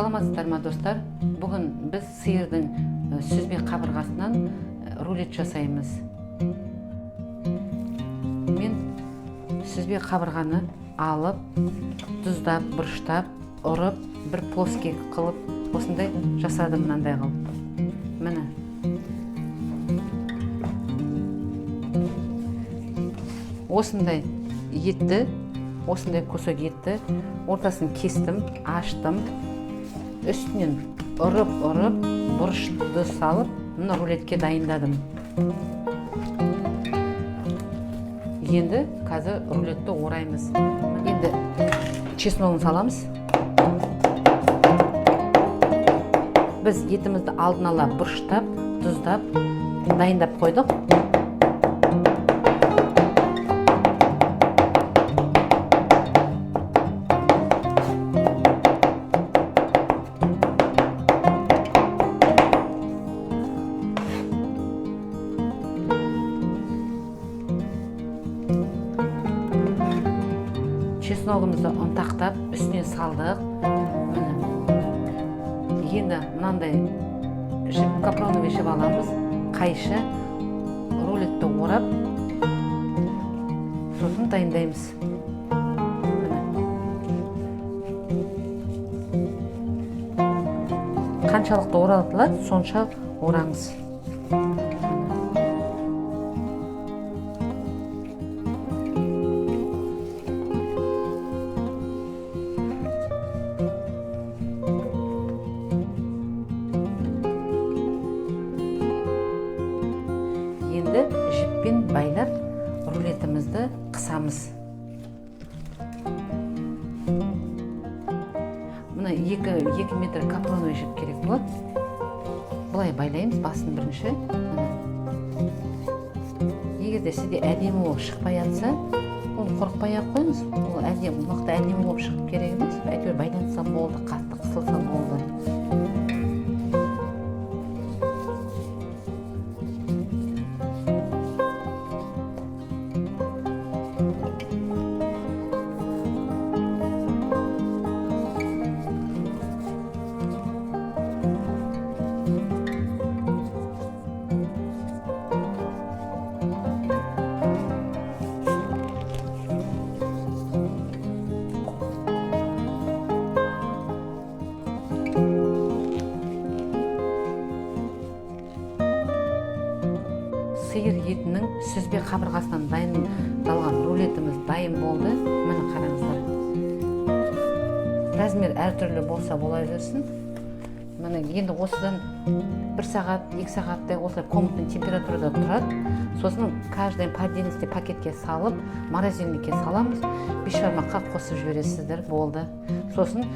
Саламатсыздар ма достар? Бүгін біз сиырдың сүзбе қабырғасынан рулет жасаймыз. Мен сүзбе қабырғаны алып, тұздап, бұрыштап, ұрып, бір плоский қылып, осындай жасадым мынандай қылып. Міне. Осындай етті, осындай кусок етті, ортасын кестім, аштым. Үстінен ұрып, бұрышты салып, мұны рулетке дайындадым. Енді қазір рулетті ораймыз. Енді чесногын саламыз. Біз етімізді алдын ала бұрыштап, тұздап, дайындап қойдық. Чесногымызды ұнтақтап, үстіне салдық. Енді мынандай капроновый жіп аламыз, қайшы, рулетті орап, сосын дайындаймыз. Қаншалықты оралатылады, сонша ораңыз. Енді жіппен байлап рулетімізді қысамыз. Мұны 2 метр капроновый жіп керек болады. Бұлай байлаймыз басын бірінші. Егерде сізде әдемі болып шықпай жатса, оны қорықпай ақ қойыңыз. Ол әдемі, мықты әдемі болып шығып керек емес. Әйтеуір байланса болды, қатты қысылса болды. Сиыр етінің сүзбе қабырғасынан дайындалған рулетіміз дайын болды. Міне қараңыздар. Размер әртүрлі болса бола берсін. Міне енді осыдан 1 сағат, 2 сағаттай осылай комнатный температурада тұрады. Сосын каждый по отдельности пакетке салып, морозильникке саламыз. Бешбармаққа қосып жібересіздер, болды. Сосын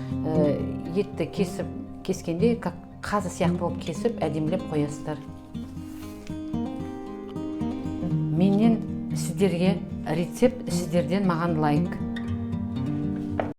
етті кескенде қазы сияқты болып кесіп, әдемілеп қоясыздар. Менен сіздерге рецепт, сіздерден маған лайк.